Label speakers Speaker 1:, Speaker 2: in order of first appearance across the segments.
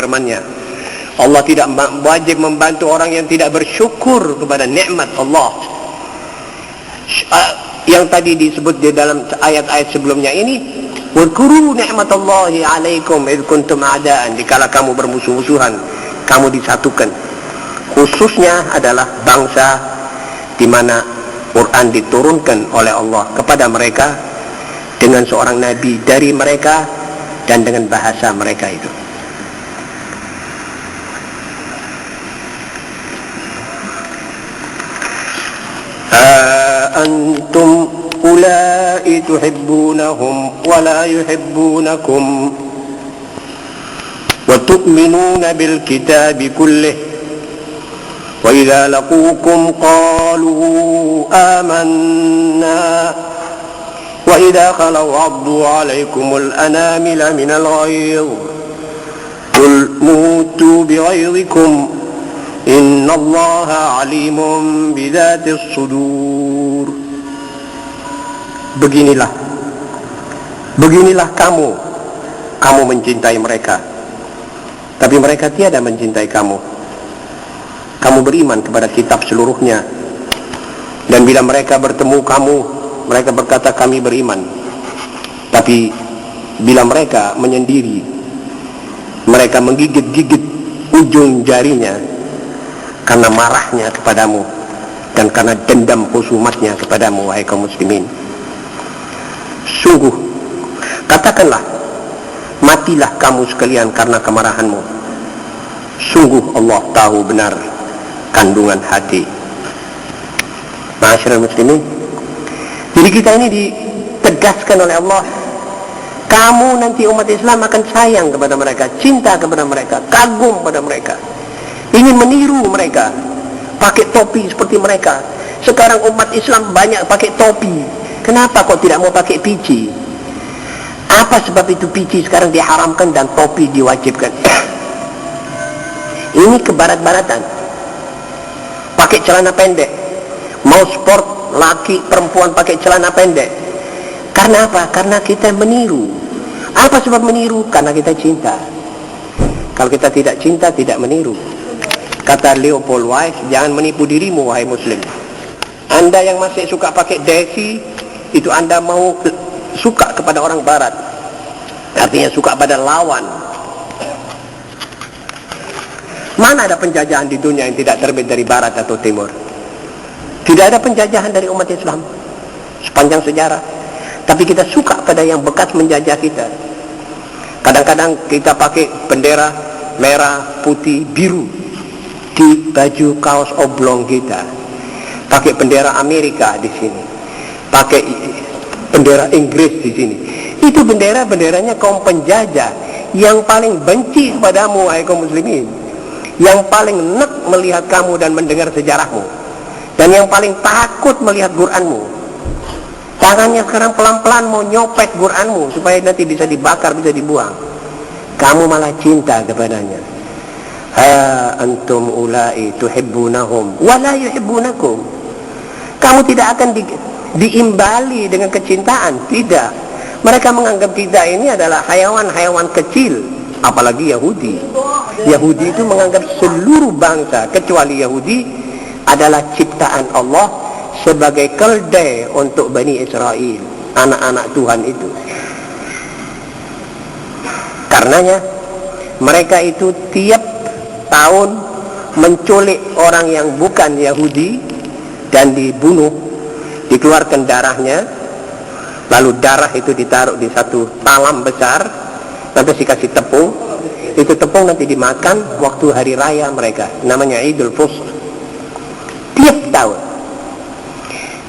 Speaker 1: firman-Nya. Allah tidak wajib membantu orang yang tidak bersyukur kepada nikmat Allah. Yang tadi disebut di dalam ayat-ayat sebelumnya ini, "Wadhkuru ni'matallahi 'alaikum id kuntum a'daan." Dikala kamu bermusuh-musuhan, kamu disatukan. Khususnya adalah bangsa di mana Quran diturunkan oleh Allah kepada mereka dengan seorang nabi dari mereka dan dengan bahasa mereka itu. Antum ulai tuhibbunahum wa la yuhibbunakum wa tu'minuna bil kitabi kullih wa idza laqukum qalu amanna wa idza khalaw 'addu 'alaykumul anamila minal ghayz qul mutu bi ghayzikum innallaha alimun bidzatis sudur. Beginilah kamu mencintai mereka, tapi mereka tiada mencintai kamu. Kamu beriman kepada kitab seluruhnya, dan bila mereka bertemu kamu, mereka berkata kami beriman. Tapi bila mereka menyendiri, mereka menggigit-gigit ujung jarinya karena marahnya kepadamu dan karena dendam khusumatnya kepadamu, wahai kaum muslimin. Sungguh, katakanlah, matilah kamu sekalian karena kemarahanmu. Sungguh Allah tahu benar kandungan hati. Ma'asyiral muslimin, jadi kita ini ditegaskan oleh Allah, kamu nanti umat Islam akan sayang kepada mereka, cinta kepada mereka, kagum pada mereka, ingin meniru mereka, pakai topi seperti mereka. Sekarang umat Islam banyak pakai topi. Kenapa kok tidak mau pakai pici? Apa sebab itu pici sekarang diharamkan dan topi diwajibkan? Ini kebarat-baratan. Pakai celana pendek. Mau sport, laki perempuan pakai celana pendek. Karena apa? Karena kita meniru. Apa sebab meniru? Karena kita cinta. Kalau kita tidak cinta, tidak meniru. Kata Leopold Weiss, jangan menipu dirimu, wahai muslim. Anda yang masih suka pakai dasi, itu Anda mau suka kepada orang barat. Artinya suka pada lawan. Mana ada penjajahan di dunia yang tidak terbit dari barat atau timur? Tidak ada penjajahan dari umat Islam sepanjang sejarah. Tapi kita suka pada yang bekas menjajah kita. Kadang-kadang kita pakai bendera merah, putih, biru di baju kaos oblong kita, pakai bendera Amerika di sini, pakai bendera Inggris di sini. Itu benderanya kaum penjajah yang paling benci kepadamu, wahai kaum muslimin, yang paling enek melihat kamu dan mendengar sejarahmu, dan yang paling takut melihat Quranmu. Tangannya sekarang pelan-pelan mau nyopet Quranmu supaya nanti bisa dibakar, bisa dibuang. Kamu malah cinta kepadanya. Ha antum ulai tuhibbunahum wa la yuhibbunakum. Kamu tidak akan diimbali dengan kecintaan, tidak. Mereka menganggap kita ini adalah hayawan-hayawan kecil, apalagi Yahudi. Yahudi itu menganggap seluruh bangsa kecuali Yahudi adalah ciptaan Allah sebagai keldai untuk Bani Israel, anak-anak Tuhan itu. Karenanya mereka itu tiap tahun menculik orang yang bukan Yahudi dan dibunuh, dikeluarkan darahnya, lalu darah itu ditaruh di satu talam besar, nanti dikasih tepung, itu tepung nanti dimakan waktu hari raya mereka, namanya Idul Fitr, tiap tahun.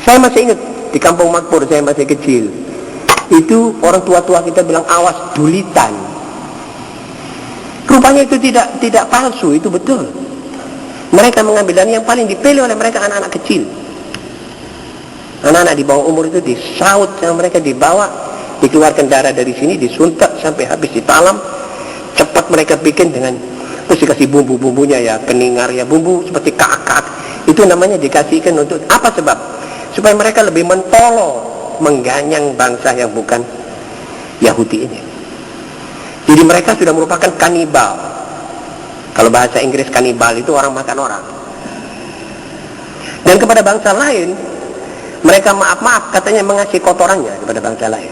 Speaker 1: Saya masih ingat di Kampung Makmur, saya masih kecil, itu orang tua-tua kita bilang awas dulitan. Rupanya itu tidak palsu, itu betul. Mereka mengambil, dan yang paling dipilih oleh mereka anak-anak kecil. Anak-anak di bawah umur itu disaut sama mereka, dibawa, dikeluarkan darah dari sini, disuntak sampai habis ditalam. Cepat mereka bikin dengan, terus dikasih bumbu-bumbunya ya, keningar ya, bumbu seperti kakak. Itu namanya dikasihkan untuk apa sebab? Supaya mereka lebih mentolo, mengganyang bangsa yang bukan Yahudi ini. Jadi mereka sudah merupakan kanibal. Kalau bahasa Inggris kanibal itu orang makan orang. Dan kepada bangsa lain, mereka maaf-maaf katanya mengasih kotorannya kepada bangsa lain.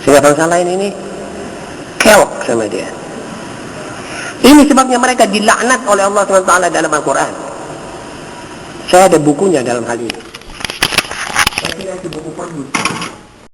Speaker 1: Sehingga bangsa lain ini keok sama dia. Ini sebabnya mereka dilaknat oleh Allah SWT dalam Al-Quran. Saya ada bukunya dalam hal ini.